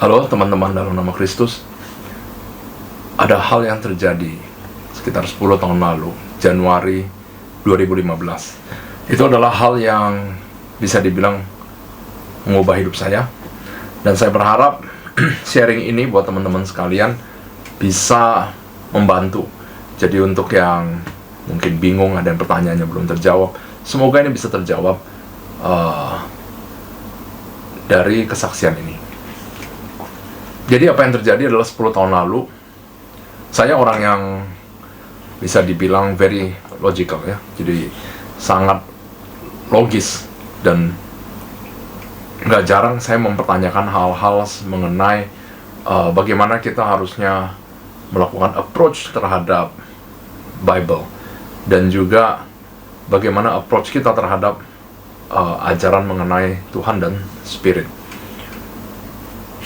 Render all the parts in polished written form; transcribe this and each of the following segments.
Halo teman-teman dalam nama Kristus. Ada hal yang terjadi sekitar 10 tahun lalu, Januari 2015. Itu adalah hal yang bisa dibilang mengubah hidup saya. Dan saya berharap sharing ini buat teman-teman sekalian bisa membantu. Jadi untuk yang mungkin bingung, ada yang pertanyaannya belum terjawab, semoga ini bisa terjawab dari kesaksian ini. Jadi apa yang terjadi adalah 10 tahun lalu, saya orang yang bisa dibilang very logical ya. Jadi sangat logis dan nggak jarang saya mempertanyakan hal-hal mengenai bagaimana kita harusnya melakukan approach terhadap Bible dan juga bagaimana approach kita terhadap ajaran mengenai Tuhan dan Spirit.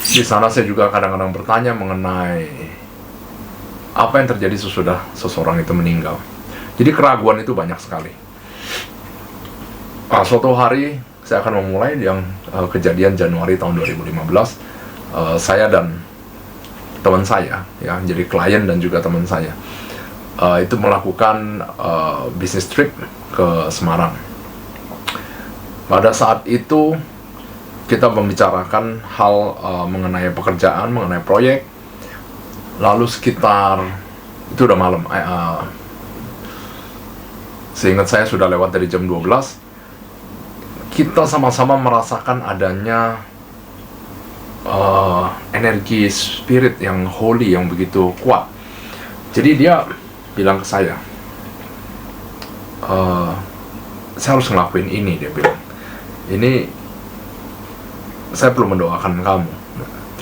Di sana saya juga kadang-kadang bertanya mengenai apa yang terjadi sesudah seseorang itu meninggal. Jadi keraguan itu banyak sekali. Suatu hari saya akan memulai yang kejadian Januari tahun 2015. Saya dan teman saya, ya, jadi klien dan juga teman saya, itu melakukan business trip ke Semarang. Pada saat itu kita membicarakan hal mengenai pekerjaan, mengenai proyek. Lalu sekitar, itu udah malam, seingat saya sudah lewat dari jam 12. Kita sama-sama merasakan adanya energi spirit yang holy, yang begitu kuat. Jadi dia bilang ke saya harus ngelakuin ini, dia bilang. Ini saya perlu mendoakan kamu.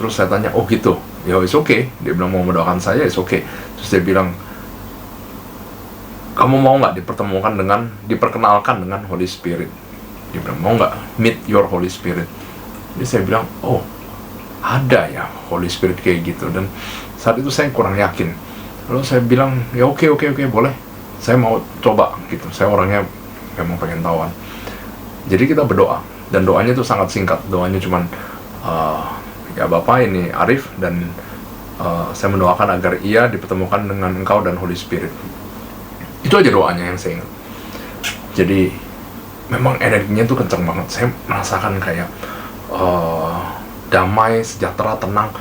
Terus saya tanya, oh gitu, ya it's okay. Dia bilang mau mendoakan saya, it's okay. Terus dia bilang, kamu mau nggak diperkenalkan dengan Holy Spirit? Dia bilang, mau nggak meet your Holy Spirit? Jadi saya bilang, oh ada ya Holy Spirit kayak gitu. Dan saat itu saya kurang yakin. Lalu saya bilang, ya oke, boleh. Saya mau coba gitu. Saya orangnya memang pengen tahuan. Jadi kita berdoa. Dan doanya itu sangat singkat. Doanya cuman ya Bapak, ini Arif, dan saya mendoakan agar ia dipertemukan dengan Engkau dan Holy Spirit. Itu aja doanya yang saya ingat. Jadi memang energinya tuh kencang banget. Saya merasakan kayak damai, sejahtera, tenang,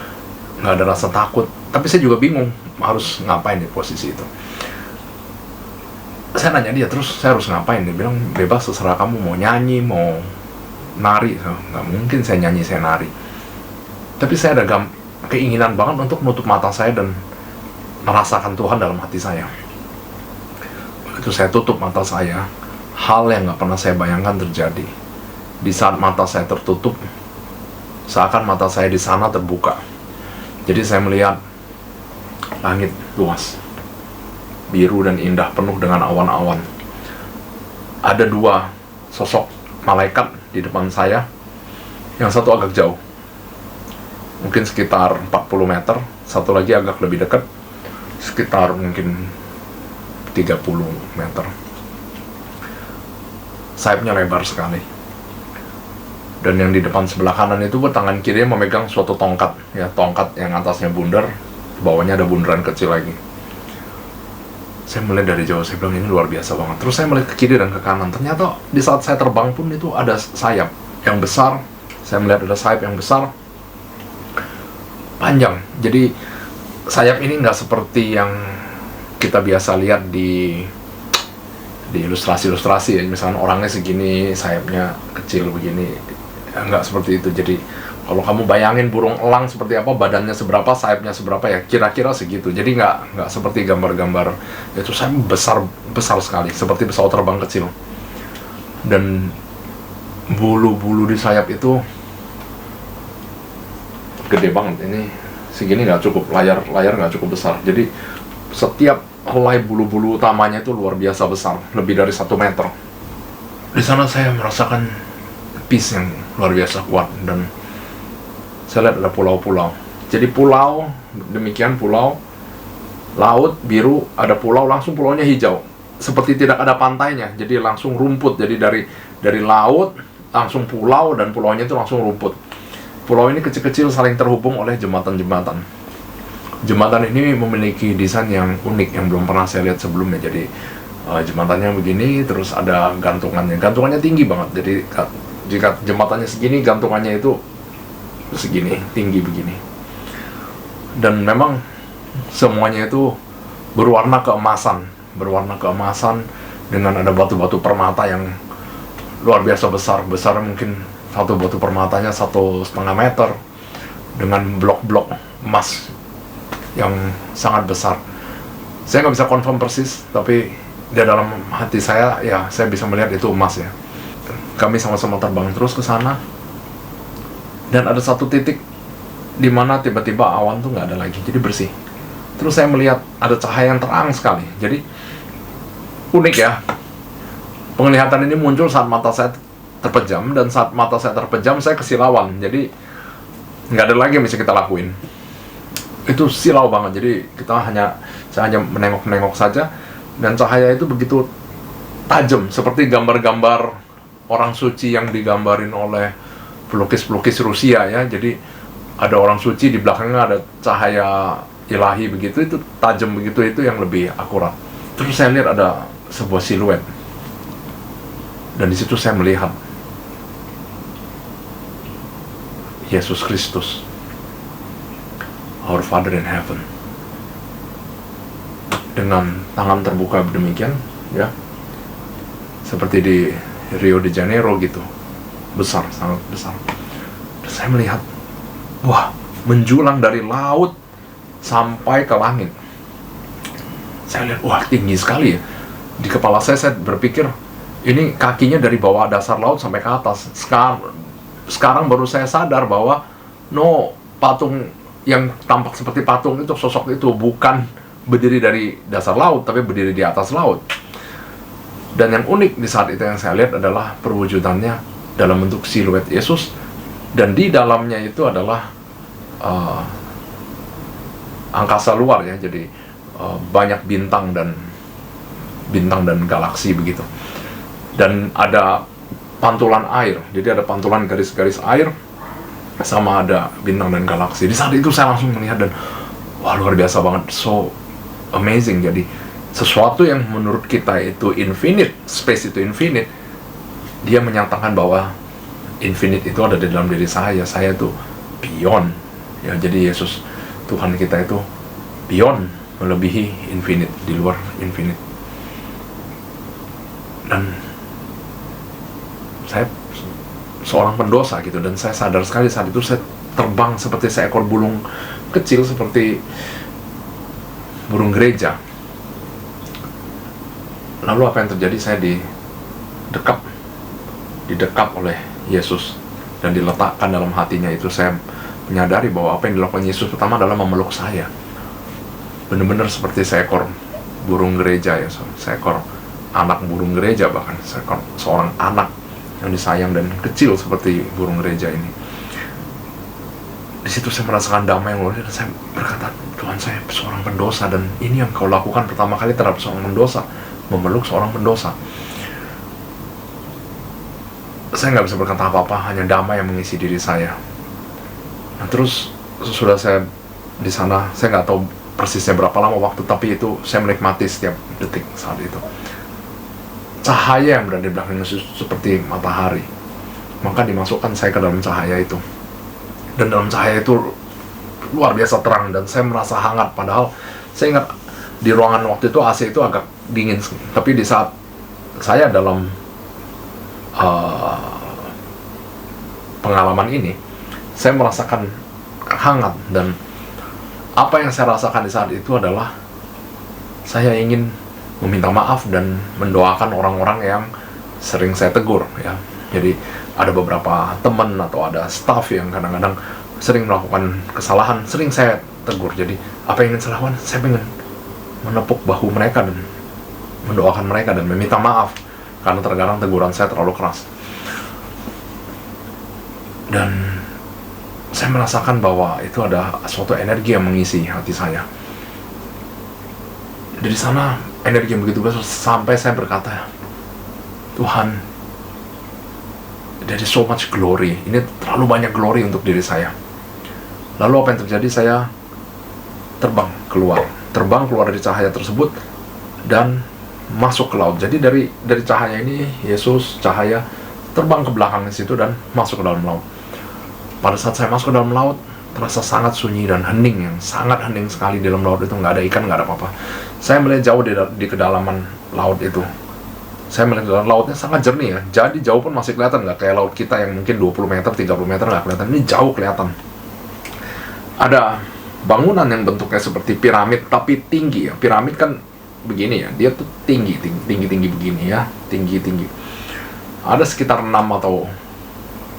nggak ada rasa takut. Tapi saya juga bingung harus ngapain di posisi itu. Saya nanya dia, terus saya harus ngapain? Dia bilang, bebas, terserah kamu, mau nyanyi, mau nari. Nggak mungkin saya nyanyi, saya nari. Tapi saya ada keinginan banget untuk menutup mata saya dan merasakan Tuhan dalam hati saya. Begitu saya tutup mata saya, hal yang nggak pernah saya bayangkan terjadi. Di saat mata saya tertutup, seakan mata saya di sana terbuka. Jadi saya melihat langit luas, biru dan indah, penuh dengan awan-awan. Ada dua sosok malaikat di depan saya, yang satu agak jauh, mungkin sekitar 40 meter, satu lagi agak lebih dekat, sekitar mungkin 30 meter. Sayapnya lebar sekali. Dan yang di depan sebelah kanan itu tangan kirinya memegang suatu tongkat, ya, tongkat yang atasnya bundar, bawahnya ada bundaran kecil lagi. Saya melihat dari jauh, saya bilang ini luar biasa banget. Terus saya melihat ke kiri dan ke kanan. Ternyata di saat saya terbang pun itu ada sayap yang besar. Saya melihat ada sayap yang besar, panjang. Jadi sayap ini nggak seperti yang kita biasa lihat di ilustrasi-ilustrasi ya. Misalnya orangnya segini, sayapnya kecil begini. Nggak seperti itu. Jadi kalau kamu bayangin burung elang seperti apa, badannya seberapa, sayapnya seberapa, ya kira-kira segitu. Jadi nggak seperti gambar-gambar itu. Sayap besar sekali, seperti pesawat terbang kecil. Dan bulu-bulu di sayap itu gede banget. Ini segini nggak cukup, layar nggak cukup besar. Jadi setiap helai bulu-bulu utamanya itu luar biasa besar, lebih dari 1 meter. Di sana saya merasakan peace yang luar biasa kuat. Dan saya lihat ada pulau-pulau. Jadi pulau, demikian pulau, laut biru, ada pulau, langsung pulaunya hijau. Seperti tidak ada pantainya, jadi langsung rumput. Jadi dari laut, langsung pulau, dan pulaunya itu langsung rumput. Pulau ini kecil-kecil saling terhubung oleh jembatan-jembatan. Jembatan ini memiliki desain yang unik yang belum pernah saya lihat sebelumnya. Jadi jembatannya begini, terus ada gantungannya. Gantungannya tinggi banget. Jadi jika jembatannya segini, gantungannya itu segini, tinggi begini. Dan memang semuanya itu berwarna keemasan dengan ada batu-batu permata yang luar biasa besar mungkin satu batu permatanya 1,5 meter dengan blok-blok emas yang sangat besar. Saya nggak bisa confirm persis, tapi di dalam hati saya, ya saya bisa melihat itu emas ya. Kami sama-sama terbang terus ke sana, dan ada satu titik di mana tiba-tiba awan tuh nggak ada lagi, jadi bersih. Terus saya melihat ada cahaya yang terang sekali. Jadi unik ya. Penglihatan ini muncul saat mata saya terpejam, dan saat mata saya terpejam saya kesilauan. Jadi nggak ada lagi yang bisa kita lakuin. Itu silau banget. Jadi saya hanya menengok-nengok saja, dan cahaya itu begitu tajam seperti gambar-gambar orang suci yang digambarin oleh pelukis-pelukis Rusia ya. Jadi ada orang suci, di belakangnya ada cahaya ilahi begitu, itu tajam begitu, itu yang lebih akurat. Terus saya lihat ada sebuah siluet, dan di situ saya melihat Yesus Kristus, Our Father in Heaven, dengan tangan terbuka demikian ya, seperti di Rio de Janeiro gitu, besar, sangat besar. Dan saya melihat, wah, menjulang dari laut sampai ke langit. Saya lihat, wah, tinggi sekali ya. Di kepala saya berpikir, ini kakinya dari bawah dasar laut sampai ke atas. Sekarang baru saya sadar bahwa patung yang tampak seperti patung itu, sosok itu bukan berdiri dari dasar laut, tapi berdiri di atas laut. Dan yang unik di saat itu yang saya lihat adalah perwujudannya dalam bentuk siluet Yesus, dan di dalamnya itu adalah angkasa luar ya. Jadi banyak bintang dan galaksi begitu. Dan ada pantulan air, jadi ada pantulan garis-garis air, sama ada bintang dan galaksi. Di saat itu saya langsung melihat, dan wah, luar biasa banget, so amazing. Jadi sesuatu yang menurut kita itu infinite, space itu infinite, dia menyatakan bahwa infinite itu ada di dalam diri saya itu beyond ya. Jadi Yesus Tuhan kita itu beyond, melebihi infinite, di luar infinite. Dan saya seorang pendosa gitu, dan saya sadar sekali saat itu saya terbang seperti seekor burung kecil, seperti burung gereja. Lalu apa yang terjadi? Saya didekap oleh Yesus dan diletakkan dalam hatinya. Itu saya menyadari bahwa apa yang dilakukan Yesus pertama adalah memeluk saya, benar-benar seperti seekor burung gereja ya, seekor anak burung gereja, bahkan seorang anak yang disayang dan kecil seperti burung gereja ini. Di situ saya merasakan damai yang luar biasa, dan saya berkata, Tuhan, saya seorang pendosa, dan ini yang kau lakukan pertama kali terhadap seorang pendosa, memeluk seorang pendosa. Saya nggak bisa berkata apa-apa, hanya damai yang mengisi diri saya. Nah, terus sesudah saya di sana, saya nggak tahu persisnya berapa lama waktu, tapi itu saya menikmati setiap detik saat itu. Cahaya yang berada di belakang Yesus seperti matahari, maka dimasukkan saya ke dalam cahaya itu, dan dalam cahaya itu luar biasa terang, dan saya merasa hangat. Padahal saya ingat di ruangan waktu itu AC itu agak dingin, tapi di saat saya dalam pengalaman ini, saya merasakan hangat. Dan apa yang saya rasakan di saat itu adalah saya ingin meminta maaf dan mendoakan orang-orang yang sering saya tegur ya. Jadi ada beberapa teman atau ada staff yang kadang-kadang sering melakukan kesalahan, sering saya tegur. Jadi apa yang ingin saya lakukan? Saya ingin menepuk bahu mereka dan mendoakan mereka dan meminta maaf karena terkadang teguran saya terlalu keras. Dan saya merasakan bahwa itu ada suatu energi yang mengisi hati saya. Dari sana energi yang begitu besar, sampai saya berkata, Tuhan, Jadi so much glory, ini terlalu banyak glory untuk diri saya. Lalu apa yang terjadi? Saya terbang keluar dari cahaya tersebut dan masuk ke laut. Jadi dari cahaya ini, Yesus cahaya terbang ke belakang di situ dan masuk ke dalam laut. Pada saat saya masuk ke dalam laut, terasa sangat sunyi dan hening, yang sangat hening sekali di dalam laut itu. Nggak ada ikan, nggak ada apa-apa. Saya melihat jauh di kedalaman laut itu. Saya melihat dalam lautnya sangat jernih ya. Jadi jauh pun masih kelihatan, nggak kayak laut kita yang mungkin 20 meter, 30 meter nggak kelihatan. Ini jauh kelihatan. Ada bangunan yang bentuknya seperti piramid tapi tinggi ya. Piramid kan begini ya, dia tuh tinggi begini ya, tinggi. Ada sekitar 6 atau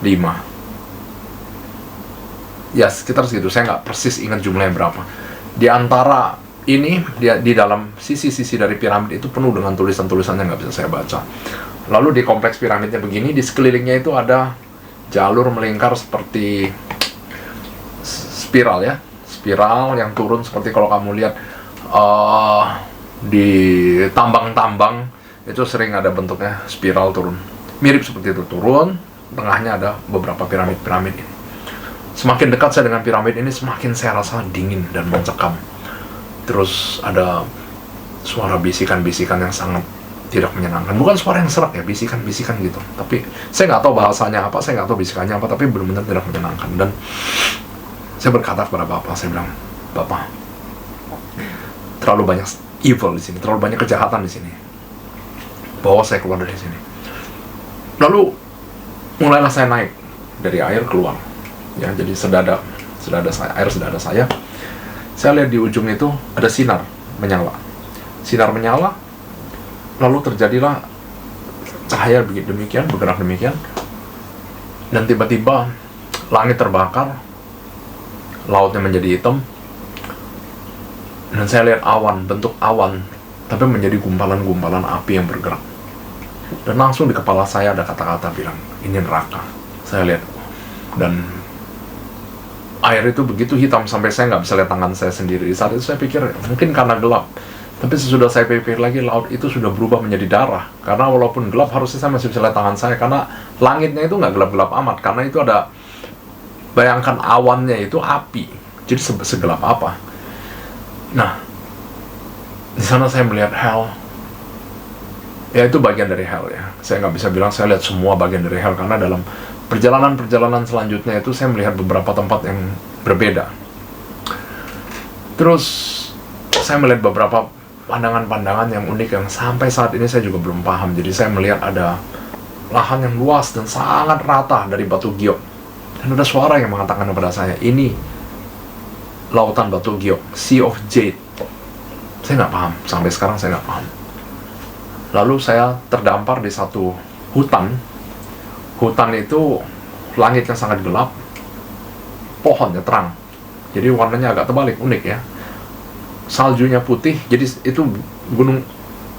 5. Ya sekitar segitu, saya nggak persis ingat jumlahnya berapa. Di antara ini, di dalam sisi-sisi dari piramid itu penuh dengan tulisan-tulisannya, nggak bisa saya baca. Lalu di kompleks piramidnya begini, di sekelilingnya itu ada jalur melingkar seperti spiral ya, spiral yang turun seperti kalau kamu lihat di tambang-tambang itu sering ada bentuknya spiral turun, mirip seperti itu, turun, tengahnya ada beberapa piramid ini. Semakin dekat saya dengan piramid ini, semakin saya rasa dingin dan mencekam. Terus ada suara bisikan-bisikan yang sangat tidak menyenangkan. Bukan suara yang serak ya, bisikan-bisikan gitu. Tapi saya nggak tahu bahasanya apa, saya nggak tahu bisikannya apa, tapi benar-benar tidak menyenangkan. Dan saya berkata kepada Bapak, saya bilang, Bapak, terlalu banyak evil di sini, terlalu banyak kejahatan di sini. Bawa saya keluar dari sini. Lalu mulailah saya naik dari air keluar. Ya, jadi air sedada saya lihat di ujung itu ada sinar menyala, lalu terjadilah cahaya demikian, bergerak demikian, dan tiba-tiba langit terbakar, lautnya menjadi hitam, dan saya lihat awan, bentuk awan, tapi menjadi gumpalan-gumpalan api yang bergerak, dan langsung di kepala saya ada kata-kata bilang, ini neraka. Saya lihat, dan air itu begitu hitam sampai saya nggak bisa lihat tangan saya sendiri. Saat itu saya pikir mungkin karena gelap, tapi sesudah saya pikir lagi, laut itu sudah berubah menjadi darah. Karena walaupun gelap, harusnya saya masih bisa lihat tangan saya, karena langitnya itu nggak gelap-gelap amat, karena itu ada, bayangkan awannya itu api, jadi segelap apa. Nah, di sana saya melihat hell. Ya itu bagian dari hell ya. Saya nggak bisa bilang saya lihat semua bagian dari hell, karena dalam perjalanan selanjutnya itu saya melihat beberapa tempat yang berbeda. Terus saya melihat beberapa pandangan-pandangan yang unik yang sampai saat ini saya juga belum paham. Jadi saya melihat ada lahan yang luas dan sangat rata dari batu giok. Dan ada suara yang mengatakan kepada saya, ini lautan batu giok, Sea of Jade. Saya nggak paham, sampai sekarang saya nggak paham. Lalu saya terdampar di satu hutan. Hutan itu langitnya sangat gelap, pohonnya terang, jadi warnanya agak terbalik, unik ya. Saljunya putih, jadi itu gunung,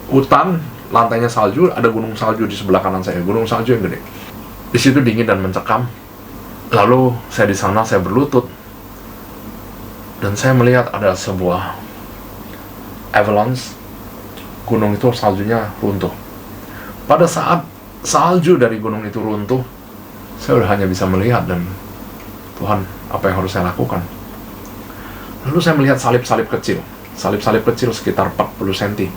hutan, lantainya salju, ada gunung salju di sebelah kanan saya, gunung salju yang gede. Di situ dingin dan mencekam. Lalu saya di sana, saya berlutut, dan saya melihat ada sebuah avalanche, gunung itu saljunya runtuh. Pada saat salju dari gunung itu runtuh, saya udah hanya bisa melihat, dan Tuhan, apa yang harus saya lakukan? Lalu saya melihat salib-salib kecil sekitar 40 cm.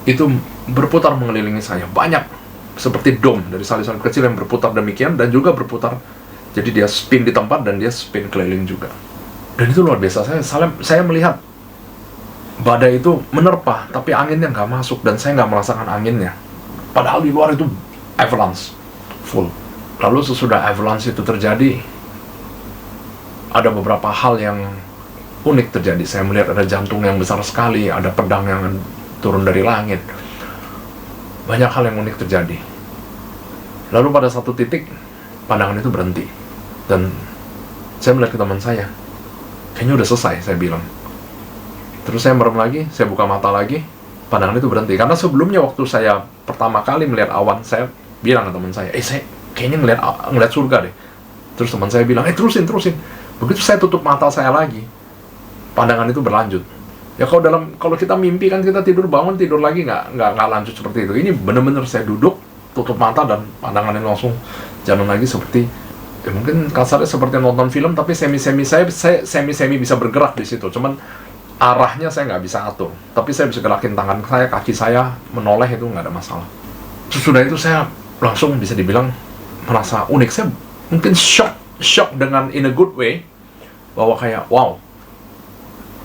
Itu berputar mengelilingi saya, banyak, seperti dom dari salib-salib kecil yang berputar demikian, dan juga berputar, jadi dia spin di tempat dan dia spin keliling juga. Dan itu luar biasa. Saya melihat badai itu menerpa, tapi anginnya nggak masuk, dan saya nggak merasakan anginnya. Padahal di luar itu avalanche full. Lalu sesudah avalanche itu terjadi, ada beberapa hal yang unik terjadi. Saya melihat ada jantung yang besar sekali, ada pedang yang turun dari langit. Banyak hal yang unik terjadi. Lalu pada satu titik, pandangan itu berhenti. Dan saya melihat ke teman saya, kayaknya udah selesai, saya bilang. Terus saya merem lagi, saya buka mata lagi, pandangan itu berhenti. Karena sebelumnya waktu saya pertama kali melihat awan, saya bilang ke teman saya, saya kayaknya ngeliat surga deh. Terus teman saya bilang, terusin. Begitu saya tutup mata saya lagi, pandangan itu berlanjut. Ya kalau kita mimpi kan, kita tidur bangun tidur lagi, nggak lanjut seperti itu. Ini benar-benar saya duduk, tutup mata dan pandangannya langsung jalan lagi seperti, ya mungkin kasarnya seperti nonton film, tapi semi-semi bisa bergerak di situ. Cuman arahnya saya nggak bisa atur, tapi saya bisa gerakin tangan saya, kaki saya menoleh, itu nggak ada masalah. Sesudah itu saya langsung bisa dibilang merasa unik. Saya mungkin shock dengan in a good way, bahwa kayak wow,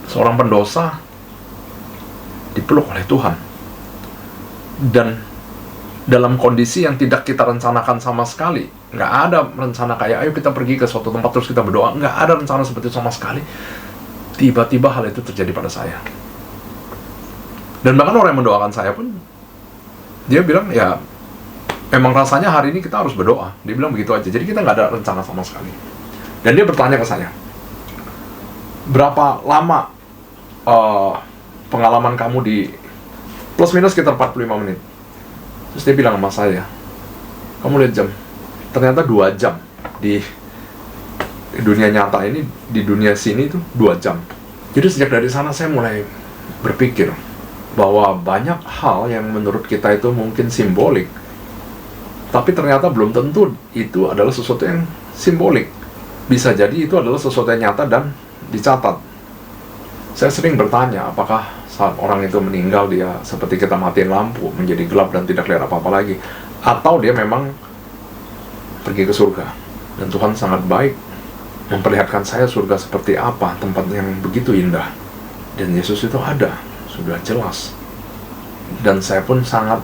seorang pendosa dipeluk oleh Tuhan, dan dalam kondisi yang tidak kita rencanakan sama sekali. Nggak ada rencana kayak ayo kita pergi ke suatu tempat terus kita berdoa. Nggak ada rencana seperti itu sama sekali. Tiba-tiba hal itu terjadi pada saya. Dan bahkan orang yang mendoakan saya pun, dia bilang ya emang rasanya hari ini kita harus berdoa. Dia bilang begitu aja. Jadi kita nggak ada rencana sama sekali. Dan dia bertanya ke saya, berapa lama pengalaman kamu di, plus minus sekitar 45 menit. Terus dia bilang sama saya, kamu lihat jam, ternyata 2 jam di dunia nyata ini, di dunia sini itu 2 jam. Jadi sejak dari sana saya mulai berpikir bahwa banyak hal yang menurut kita itu mungkin simbolik, tapi ternyata belum tentu itu adalah sesuatu yang simbolik. Bisa jadi itu adalah sesuatu yang nyata dan dicatat. Saya sering bertanya, apakah saat orang itu meninggal dia seperti kita matiin lampu, menjadi gelap dan tidak lihat apa-apa lagi, atau dia memang pergi ke surga. Dan Tuhan sangat baik memperlihatkan saya surga seperti apa, tempat yang begitu indah. Dan Yesus itu ada, sudah jelas. Dan saya pun sangat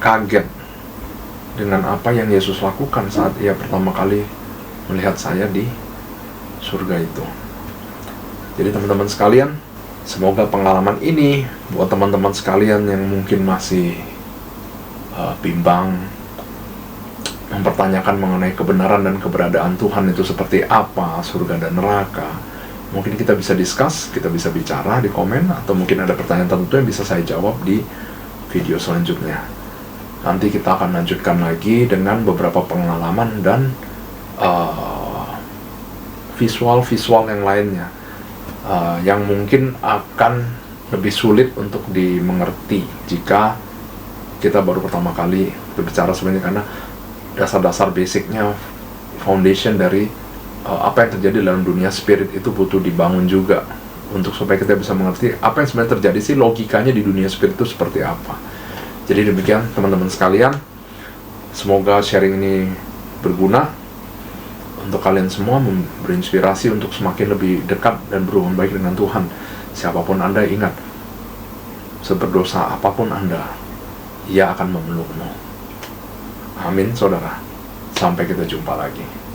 kaget dengan apa yang Yesus lakukan saat ia pertama kali melihat saya di surga itu. Jadi teman-teman sekalian, semoga pengalaman ini buat teman-teman sekalian yang mungkin masih bimbang, mempertanyakan mengenai kebenaran dan keberadaan Tuhan itu seperti apa, surga dan neraka. Mungkin kita bisa discuss, kita bisa bicara di komen, atau mungkin ada pertanyaan tertentu yang bisa saya jawab di video selanjutnya. Nanti kita akan lanjutkan lagi dengan beberapa pengalaman dan visual-visual yang lainnya, yang mungkin akan lebih sulit untuk dimengerti jika kita baru pertama kali berbicara sebenarnya, karena dasar-dasar basicnya, foundation dari apa yang terjadi dalam dunia spirit itu butuh dibangun juga, untuk supaya kita bisa mengerti apa yang sebenarnya terjadi sih, logikanya di dunia spirit itu seperti apa. Jadi demikian teman-teman sekalian, semoga sharing ini berguna untuk kalian semua, berinspirasi untuk semakin lebih dekat dan berhubungan baik dengan Tuhan. Siapapun Anda, ingat, seberdosa apapun Anda, Ia akan memelukmu. Amin, saudara. Sampai kita jumpa lagi.